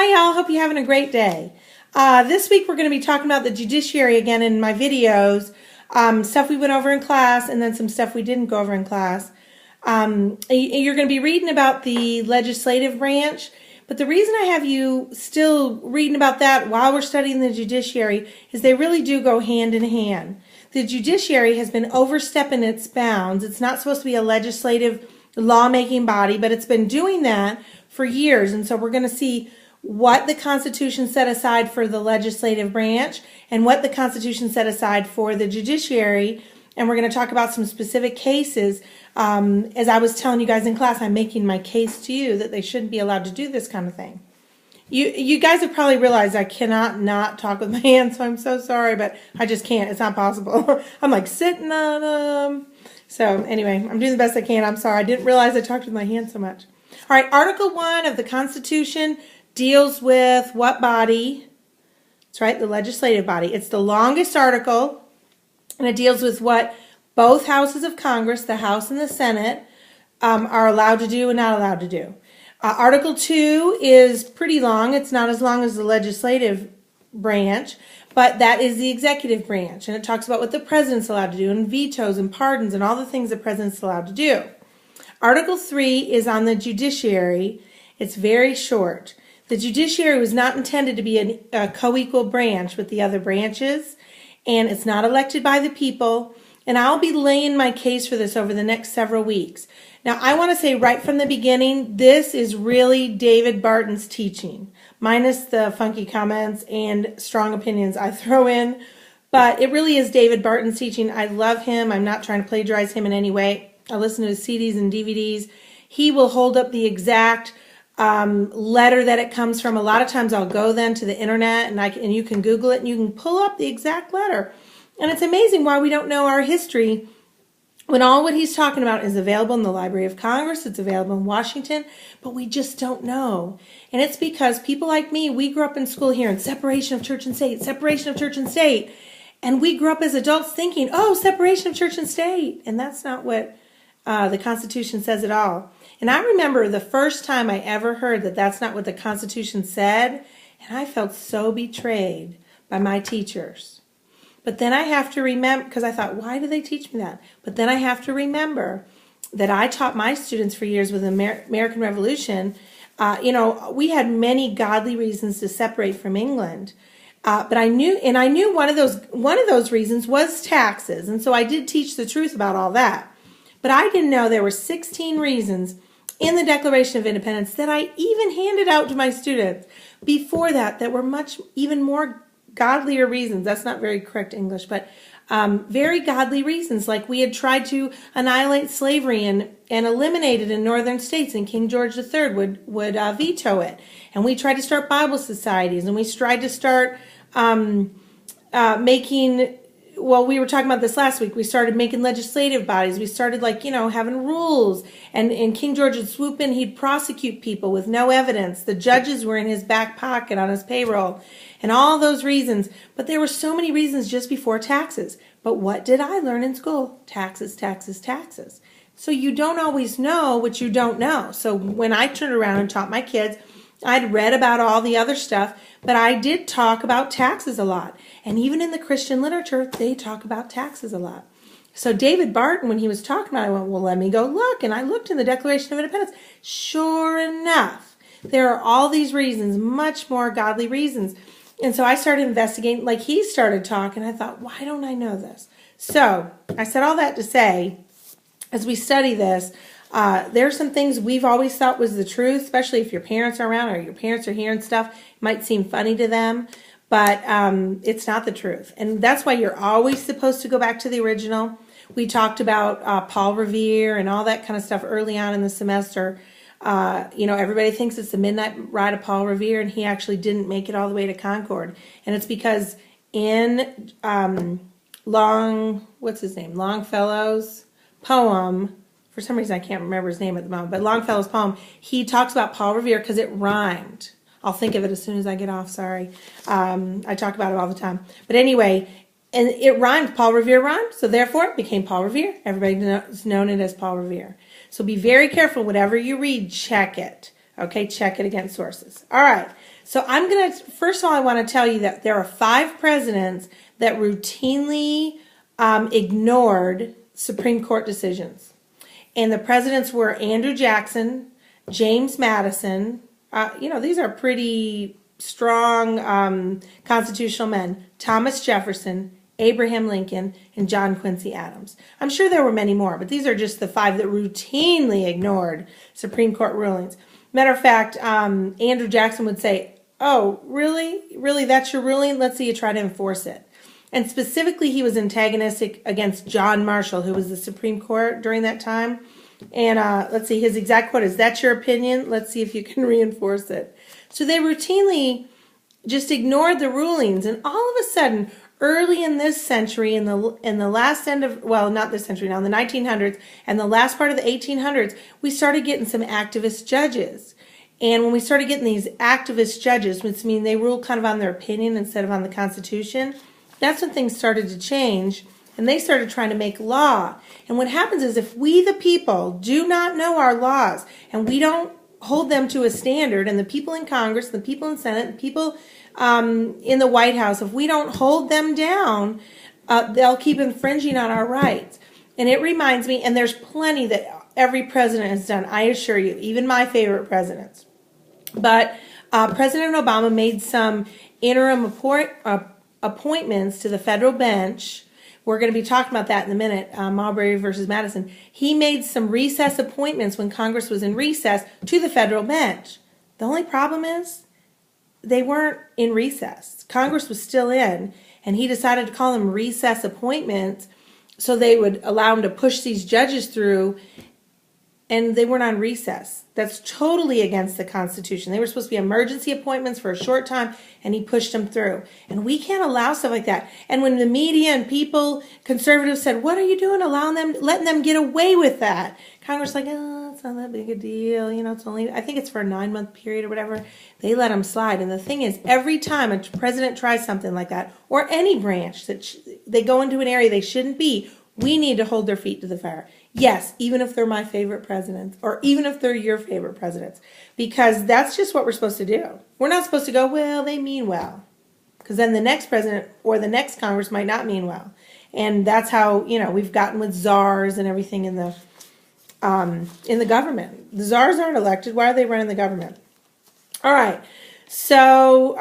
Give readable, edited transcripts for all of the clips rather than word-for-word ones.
Hi y'all, hope you're having a great day. This week we're going to be talking about the judiciary again in my videos. Stuff we went over in class and then some stuff we didn't go over in class. You're going to be reading about the legislative branch, but the reason I have you still reading about that while we're studying the judiciary is they really do go hand in hand. The judiciary has been overstepping its bounds. It's not supposed to be a legislative lawmaking body, but it's been doing that for years, and so we're going to see what the Constitution set aside for the legislative branch and what the Constitution set aside for the judiciary. And we're going to talk about some specific cases. As I was telling you guys in class, I'm making my case to you that they shouldn't be allowed to do this kind of thing. You guys have probably realized I cannot not talk with my hands, so I'm so sorry, but I just can't. It's not possible. I'm like sitting on them. So anyway, I'm doing the best I can. I'm sorry. I didn't realize I talked with my hands so much. All right, Article 1 of the Constitution deals with what body? That's right, the legislative body. It's the longest article, and it deals with what both houses of Congress, the House and the Senate, are allowed to do and not allowed to do. Article 2 is pretty long. It's not as long as the legislative branch, but that is the executive branch, and it talks about what the president's allowed to do and vetoes and pardons and all the things the president's allowed to do. Article 3 is on the judiciary. It's very short. The judiciary was not intended to be a co-equal branch with the other branches, and it's not elected by the people, and I'll be laying my case for this over the next several weeks. Now, I want to say right from the beginning, this is really David Barton's teaching, minus the funky comments and strong opinions I throw in, but it really is David Barton's teaching. I love him. I'm not trying to plagiarize him in any way. I listen to his CDs and DVDs. He will hold up the exact letter that it comes from. A lot of times I'll go then to the internet and you can Google it and you can pull up the exact letter. And it's amazing why we don't know our history when all what he's talking about is available in the Library of Congress, it's available in Washington, but we just don't know. And it's because people like me, we grew up in school hearing separation of church and state, separation of church and state. And we grew up as adults thinking, oh, separation of church and state. And that's not what the Constitution says at all. And I remember the first time I ever heard that that's not what the Constitution said, and I felt so betrayed by my teachers. But then I have to remember, because I thought, why do they teach me that? But then I have to remember that I taught my students for years with the American Revolution. We had many godly reasons to separate from England. But I knew one of those reasons was taxes. And so I did teach the truth about all that. But I didn't know there were 16 reasons in the Declaration of Independence that I even handed out to my students before that were even more godlier reasons. That's not very correct English, but very godly reasons. Like we had tried to annihilate slavery and eliminate it in northern states, and King George III would veto it. And we tried to start Bible societies, and we tried to start we were talking about this last week. We started making legislative bodies. We started having rules. And King George would swoop in. He'd prosecute people with no evidence. The judges were in his back pocket on his payroll. And all those reasons. But there were so many reasons just before taxes. But what did I learn in school? Taxes, taxes, taxes. So you don't always know what you don't know. So when I turned around and taught my kids, I'd read about all the other stuff, but I did talk about taxes a lot. And even in the Christian literature, they talk about taxes a lot. So David Barton, when he was talking about it, I went, well, let me go look. And I looked in the Declaration of Independence. Sure enough, there are all these reasons, much more godly reasons. And so I started investigating, like he started talking. I thought, why don't I know this? So I said all that to say, as we study this, there are some things we've always thought was the truth, especially if your parents are around or your parents are hearing stuff. It might seem funny to them, but it's not the truth. And that's why you're always supposed to go back to the original. We talked about Paul Revere and all that kind of stuff early on in the semester. Everybody thinks it's the midnight ride of Paul Revere, and he actually didn't make it all the way to Concord. And it's because in Longfellow's poem, for some reason I can't remember his name at the moment, but Longfellow's poem, he talks about Paul Revere because it rhymed. I'll think of it as soon as I get off, sorry. I talk about it all the time. But anyway, and it rhymed, Paul Revere rhymed, so therefore it became Paul Revere. Everybody knows it as Paul Revere. So be very careful, whatever you read, check it. Okay, check it against sources. All right. So first of all, I want to tell you that there are 5 presidents that routinely ignored Supreme Court decisions. And the presidents were Andrew Jackson, James Madison. These are pretty strong constitutional men. Thomas Jefferson, Abraham Lincoln, and John Quincy Adams. I'm sure there were many more, but these are just the 5 that routinely ignored Supreme Court rulings. Matter of fact, Andrew Jackson would say, "Oh, really? Really, that's your ruling? Let's see you try to enforce it." And specifically, he was antagonistic against John Marshall, who was the Supreme Court during that time. And let's see, his exact quote is, "That's your opinion? Let's see if you can reinforce it." So they routinely just ignored the rulings. And all of a sudden, early in this century, in the last end of, well, not this century now, in the 1900s and the last part of the 1800s, we started getting some activist judges. And when we started getting these activist judges, which means they rule kind of on their opinion instead of on the Constitution, that's when things started to change. And they started trying to make law. And what happens is if we, the people, do not know our laws and we don't hold them to a standard, and the people in Congress, the people in Senate, the people in the White House, if we don't hold them down, they'll keep infringing on our rights. And it reminds me, and there's plenty that every president has done, I assure you, even my favorite presidents. But President Obama made some interim appointments to the federal bench. We're going to be talking about that in a minute, Marbury versus Madison. He made some recess appointments when Congress was in recess to the federal bench. The only problem is they weren't in recess. Congress was still in, and he decided to call them recess appointments so they would allow him to push these judges through, and they weren't on recess. That's totally against the Constitution. They were supposed to be emergency appointments for a short time, and he pushed them through. And we can't allow stuff like that. And when the media and people, conservatives, said, "What are you doing, letting them get away with that?" Congress like, "Oh, it's not that big a deal. It's only, I think it's for a 9-month period or whatever." They let them slide. And the thing is, every time a president tries something like that, or any branch that they go into an area they shouldn't be, we need to hold their feet to the fire. Yes, even if they're my favorite presidents, or even if they're your favorite presidents, because that's just what we're supposed to do. We're not supposed to go, "Well, they mean well," because then the next president or the next Congress might not mean well. And that's how, we've gotten with czars and everything in the government. The czars aren't elected. Why are they running the government? All right. So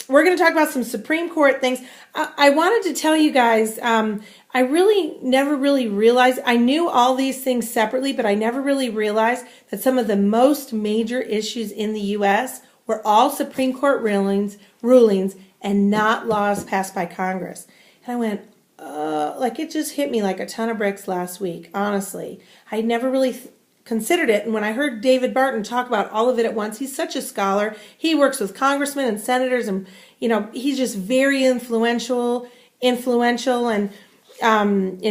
we're going to talk about some Supreme Court things. I wanted to tell you guys, I really never really realized, I knew all these things separately, but I never really realized that some of the most major issues in the U.S. were all Supreme Court rulings and not laws passed by Congress. And I went, it just hit me like a ton of bricks last week, honestly. I never really considered it. And when I heard David Barton talk about all of it at once, he's such a scholar. He works with congressmen and senators, and he's just very influential, and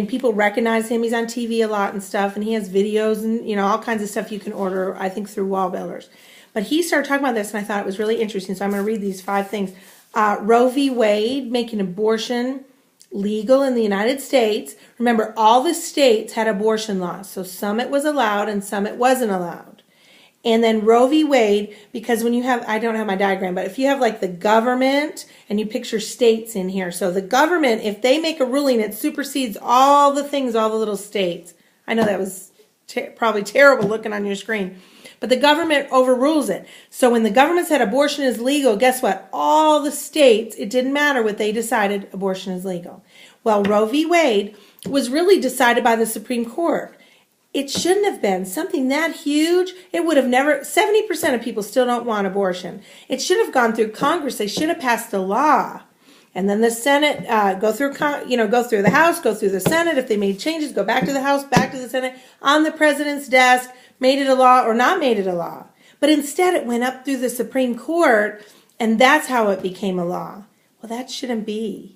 people recognize him. He's on TV a lot and stuff, and he has videos and all kinds of stuff you can order, I think, through Wall Builders. But he started talking about this, and I thought it was really interesting. So I'm going to read these 5 things. Roe v. Wade, making abortion legal in the United States. Remember, all the states had abortion laws. So some it was allowed and some it wasn't allowed. And then Roe v. Wade, because when you have, I don't have my diagram, but if you have like the government and you picture states in here. So the government, if they make a ruling, it supersedes all the things, all the little states. I know that was probably terrible looking on your screen. But the government overrules it. So when the government said abortion is legal, guess what? All the states, it didn't matter what they decided, abortion is legal. Well, Roe v. Wade was really decided by the Supreme Court. It shouldn't have been something that huge. It would have never, 70% of people still don't want abortion. It should have gone through Congress. They should have passed a law. And then the Senate, go through the House, go through the Senate. If they made changes, go back to the House, back to the Senate, on the president's desk, made it a law or not made it a law. But instead it went up through the Supreme Court, and that's how it became a law. Well, that shouldn't be.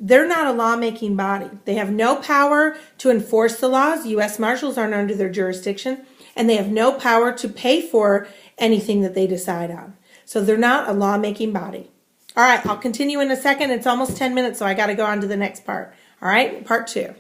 They're not a lawmaking body. They have no power to enforce the laws. U.S. Marshals aren't under their jurisdiction, and they have no power to pay for anything that they decide on. So they're not a lawmaking body. All right, I'll continue in a second. It's almost 10 minutes, so I got to go on to the next part. All right, part 2.